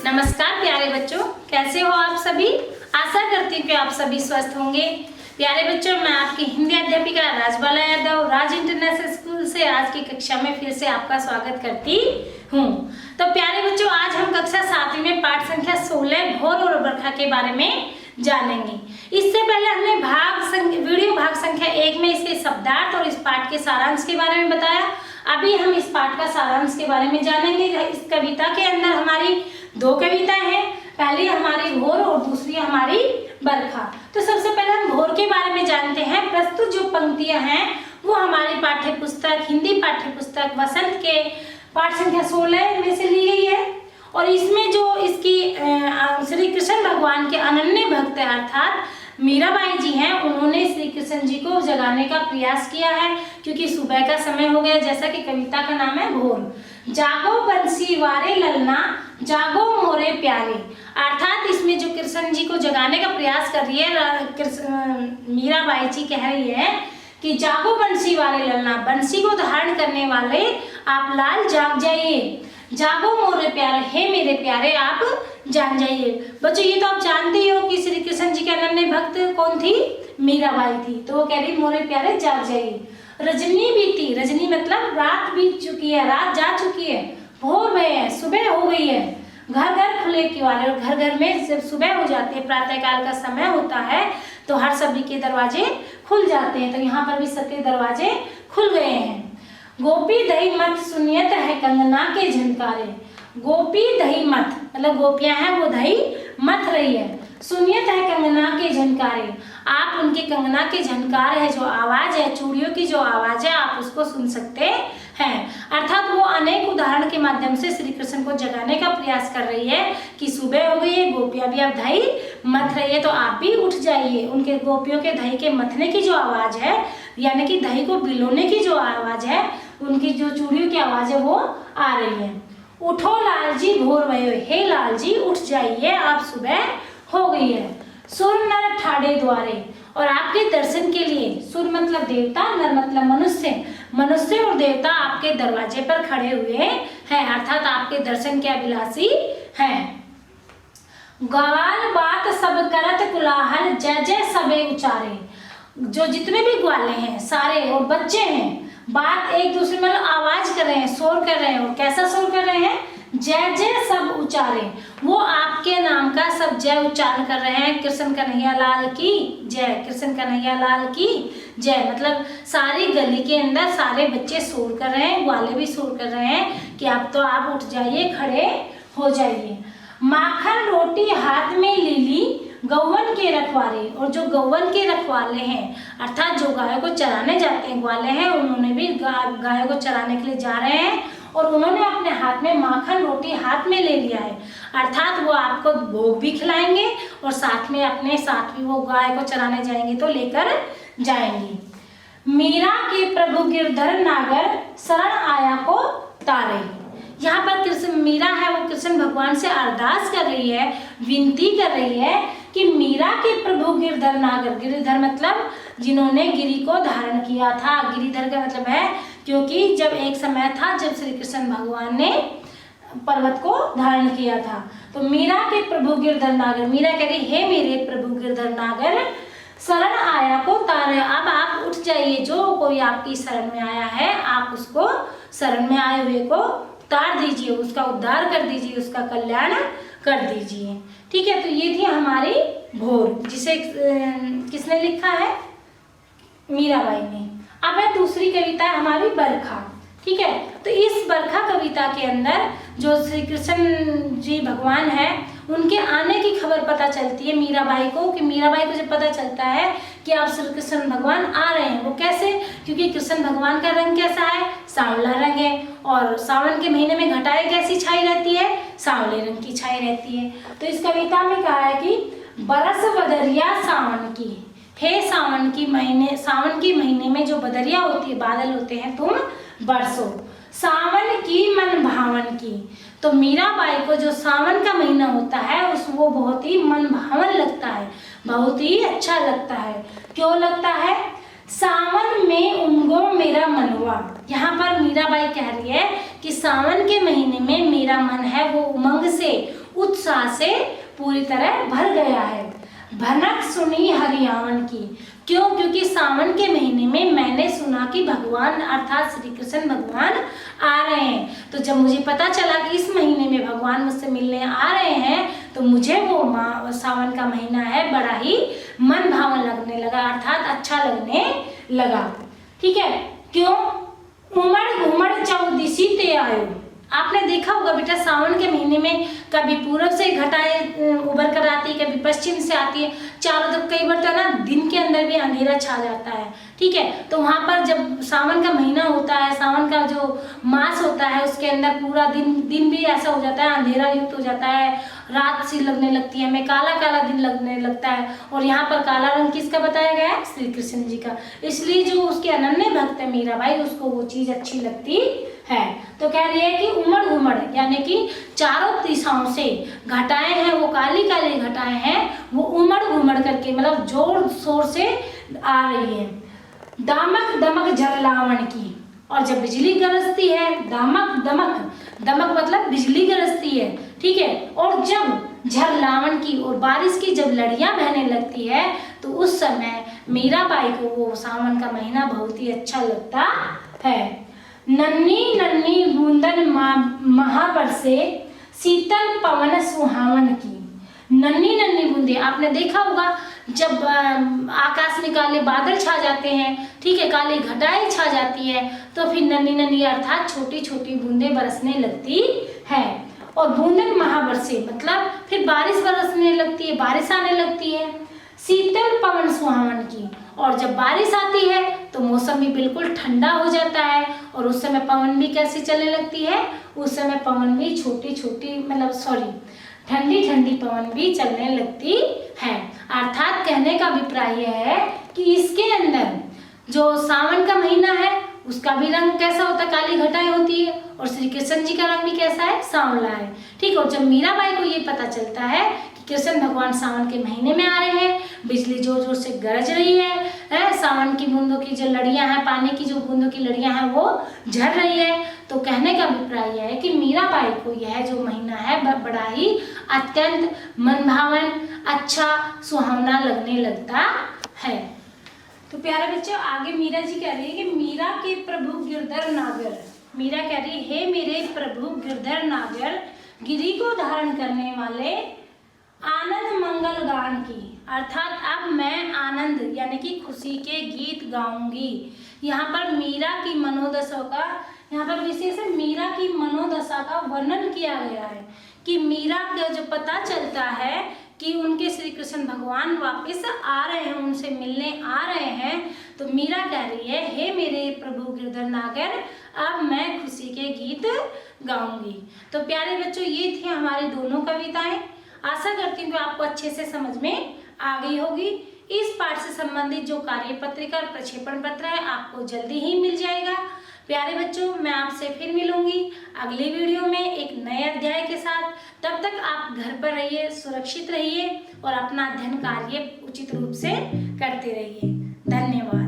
नमस्कार प्यारे बच्चों, कैसे हो आप सभी। आशा करती हूँ कि आप सभी स्वस्थ होंगे। प्यारे बच्चों, मैं आपकी हिंदी अध्यापिका राजबाला यादव राज इंटरनेशनल स्कूल से आज की कक्षा में फिर से आपका स्वागत करती हूँ। तो प्यारे बच्चों, आज हम कक्षा 7वीं में पाठ संख्या 16 भोर और बरखा के बारे में जानेंगे। इससे पहले हमने वीडियो भाग संख्या 1 में इसके शब्दार्थ और इस पाठ के सारांश के बारे में बताया। अभी हम इस पाठ का सारांश के बारे में जानेंगे। इस कविता के अंदर हमारी 2 कविताएं हैं, पहली हमारी भोर और दूसरी हमारी बरखा। तो सबसे पहले हम भोर के बारे में जानते हैं। प्रस्तुत जो पंक्तियां हैं वो हमारी पाठ्य पुस्तक हिंदी पाठ्य पुस्तक वसंत के पाठ संख्या 16 में से ली गई है। और इसमें जो इसकी श्री कृष्ण भगवान के अनन्य भक्त अर्थात मीराबाई जी हैं, उन्होंने श्री कृष्ण जी को जगाने का प्रयास किया है, क्योंकि सुबह का समय हो गया। जैसा कि कविता का नाम है भोर। जागो बंसी वारे ललना, जागो मोरे प्यारे। अर्थात इसमें जो कृष्ण जी को जगाने का प्रयास कर रही है मीराबाई जी, कह रही है कि जागो बंसी वाले ललना, बंसी को धारण करने वाले आप लाल जाग जाइए। जागो मोरे प्यारे, हे मेरे प्यारे आप जाग जाइए। बच्चों, ये तो आप जानते ही हो कि श्री कृष्ण जी के अनन्य भक्त कौन थी? मीराबाई थी। तो वो कह रही मोरे प्यारे जाग जाइए। रजनी बीती, रजनी मतलब रात बीत चुकी है, रात जा चुकी है, भोर भय है, सुबह हो गई है। घर घर खुले किवाड़े, और घर घर में जब सुबह हो जाती है, प्रातः काल का समय होता है, तो हर सभी के दरवाजे खुल जाते हैं। तो यहाँ पर भी सबके दरवाजे खुल गए हैं। गोपी दही मत सुनियत है कंगना के झनकारे। गोपी दही मत मतलब गोपियां हैं, वो दही मत रही है। सुनियत है कंगना के झनकारे, आप उनके कंगना के झनकार है, जो आवाज है, चूड़ियों की जो आवाज है, आप उसको सुन सकते हैं। अर्थात वो अनेक उदाहरण के माध्यम से श्री कृष्ण को जगाने का प्रयास कर रही है कि सुबह हो गई है, गोपियां भी अब दही मथ रही है, तो आप भी उठ जाइए। उनके गोपियों के दही के मथने की जो आवाज है, यानी कि दही को बिलोने की जो आवाज है, उनकी जो चूड़ियों की आवाज है वो आ रही है। उठो लालजी भोर भयो, हे लालजी उठ जाइए, आप सुबह हो गई है। सुर नर ठाड़े द्वारे, और आपके दर्शन के लिए, सुर मतलब देवता, नर मतलब मनुष्य, मनुष्य और देवता आपके दरवाजे पर खड़े हुए हैं, अर्थात आपके दर्शन के अभिलाषी हैं। ग्वाल बात सब करत कुलाहल, जय जय सबे उचारे। जो जितने भी ग्वाले हैं सारे और बच्चे हैं, बात एक दूसरे में आवाज कर रहे हैं, शोर कर रहे हैं। और कैसा शोर कर रहे हैं? जय जय सब उचारे, वो आपके नाम का सब जय उच्चारण कर रहे हैं। कृष्ण कन्हैया लाल की जय, कृष्ण कन्हैया लाल की जय। मतलब सारी गली के अंदर सारे बच्चे शोर कर रहे हैं, ग्वाले भी शोर कर रहे हैं कि अब तो आप उठ जाइए, खड़े हो जाइए। माखन रोटी हाथ में लीली गौवन के रखवारे, और जो गौवन के रखवाले हैं, अर्थात जो गायों को चराने जाते हैं, ग्वाले हैं, उन्होंने भी गायों को चराने के लिए जा रहे हैं, और उन्होंने अपने हाथ में माखन रोटी हाथ में ले लिया है। अर्थात वो आपको भोग भी खिलाएंगे और साथ में अपने साथ भी वो गाय को चराने जाएंगे तो लेकर जाएंगे। मीरा के प्रभु गिरधर नागर, शरण आया को तारे। यहाँ पर कृष्ण मीरा है, वो कृष्ण भगवान से अरदास कर रही है, विनती कर रही है कि मीरा के प्रभु गिरधर नागर, गिरिधर मतलब जिन्होंने गिरि को धारण किया था। गिरिधर का मतलब है, क्योंकि जब एक समय था जब श्री कृष्ण भगवान ने पर्वत को धारण किया था। तो मीरा के प्रभु गिरधर नागर, मीरा कह रही हे मेरे प्रभु गिरधर नागर, शरण आया को तारे, अब आप उठ जाइए। जो कोई आपकी शरण में आया है, आप उसको शरण में आए हुए को तार दीजिए, उसका उद्धार कर दीजिए, उसका कल्याण कर दीजिए। ठीक है, तो ये थी हमारी भोर, जिसे किसने लिखा है? मीराबाई ने। अब है दूसरी कविता हमारी बरखा। ठीक है, तो इस बरखा कविता के अंदर जो श्री कृष्ण जी भगवान है, उनके आने की खबर पता चलती है मीराबाई को। कि मीराबाई को जब पता चलता है कि अब श्री कृष्ण भगवान आ रहे हैं, वो कैसे? क्योंकि कृष्ण भगवान का रंग कैसा है? सांवला रंग है, और सावन के महीने में घटाएं कैसी छाई रहती है? सांवले रंग की छाई रहती है। तो इस कविता में कहा है कि बरस बदरिया सावन की, हे सावन की महीने में जो बदरिया होती है, बादल होते हैं, तुम बरसो। सावन की मन भावन की, तो मीराबाई को जो सावन का महीना होता है वो बहुत ही मन भावन लगता है, बहुत ही अच्छा लगता है। क्यों लगता है? सावन में उमगो मेरा मनवा। यहाँ पर मीराबाई कह रही है कि सावन के महीने में मेरा मन है वो उमंग से उत्साह से पूरी तरह भर गया है। भनक सुनी हरियावन की, क्यों? क्योंकि सावन के महीने में मैंने सुना कि भगवान अर्थात श्री कृष्ण भगवान आ रहे हैं। तो जब मुझे पता चला कि इस महीने में भगवान मुझसे मिलने आ रहे हैं तो मुझे वो सावन का महीना है बड़ा ही मन भावन लगने लगा, अर्थात अच्छा लगने लगा। ठीक है, क्यों? उमड़ घुमड़ चौदिशी ते आयो। आपने देखा होगा बेटा, सावन के महीने में कभी पूरब से घटाएं उभर कर आती है, कभी पश्चिम से आती है, चारों तरफ कई बार तो ना दिन के अंदर भी अंधेरा छा जाता है। ठीक है, तो वहां पर जब सावन का महीना होता है, सावन का जो मास होता है, उसके अंदर पूरा दिन भी ऐसा हो जाता है, अंधेरा युक्त हो जाता है, रात सी लगने लगती है, हमें काला काला दिन लगने लगता है। और यहाँ पर काला रंग किसका बताया गया है? श्री कृष्ण जी का। इसलिए जो उसके अनन्य भक्त है मीराबाई, उसको वो चीज अच्छी लगती है। तो कह रही है कि उमड़ घुमड़ यानी कि चारों दिशाओं से घटाएं हैं, वो काली काली घटाएं हैं, वो उमड़ घुमड़ करके मतलब जोर शोर से आ रही है। दामक दमक झरलावन की, और जब बिजली गरजती है, दामक दमक, दमक मतलब बिजली गरजती है। ठीक है, और जब झरलावन की और बारिश की जब लड़ियां बहने लगती है तो उस समय मीराबाई को वो सावन का महीना बहुत ही अच्छा लगता है। नन्ही नन्ही बूंदन महाबरसे शीतल पवन सुहावन की। नन्ही नन्ही बूंदे, आपने देखा होगा जब आकाश में काले बादल छा जाते हैं, ठीक है, काली घटाएं छा जाती है, तो फिर नन्ही नन्ही अर्थात छोटी छोटी बूंदे बरसने लगती है। और बूंदन महाबरसे मतलब फिर बारिश बरसने लगती है, बारिश आने लगती है। शीतल पवन सुहावन की, और जब बारिश आती है तो मौसम भी बिल्कुल ठंडा हो जाता है, और उस समय पवन भी कैसी चलने लगती है? उस समय पवन भी छोटी छोटी ठंडी ठंडी पवन भी चलने लगती है। अर्थात कहने का अभिप्राय यह है कि इसके अंदर जो सावन का महीना है उसका भी रंग कैसा होता है? काली घटाएं होती है, और श्री कृष्ण जी का रंग भी कैसा है? सांवला है। ठीक है, और जब मीराबाई को ये पता चलता है कि कृष्ण भगवान सावन के महीने में आ रहे हैं, बिजली जोर जोर से गरज रही है, सावन की बूंदों की जो लड़ियां हैं, पानी की जो बूंदों की लड़ियां हैं वो झड़ रही है, तो कहने का अभिप्राय यह है कि मीराबाई को यह जो महीना है बड़ा ही अत्यंत मनभावन, अच्छा, सुहावना लगने लगता है। तो प्यारे बच्चों, आगे मीरा जी कह रही है कि मीरा के प्रभु गिरधर नागर। मीरा कह रही है, हे मेरे प्रभु गिरधर नागर, गिरी को धारण करने वाले आनंद मंगल गान की। अर्थात अब मैं आनंद यानी कि खुशी के गीत गाऊंगी। यहाँ पर मीरा की मनोदशा का, यहाँ पर विशेष मीरा की मनोदशा का वर्णन किया गया है कि मीरा का जो पता चलता है कि उनके श्री कृष्ण भगवान वापस आ रहे हैं, उनसे मिलने आ रहे हैं, तो मीरा कह रही है, हे मेरे प्रभु गिरधर नागर, अब मैं खुशी के गीत गाऊंगी। तो प्यारे बच्चों, ये थी हमारी दोनों कविताएं। आशा करती हूँ कि आपको अच्छे से समझ में आ गई होगी। इस पाठ से संबंधित जो कार्य पत्रिका और प्रक्षेपण पत्र है आपको जल्दी ही मिल जाएगा। प्यारे बच्चों, मैं आपसे फिर मिलूंगी अगली वीडियो में एक नए अध्याय के साथ। तब तक आप घर पर रहिए, सुरक्षित रहिए और अपना अध्ययन कार्य उचित रूप से करते रहिए। धन्यवाद।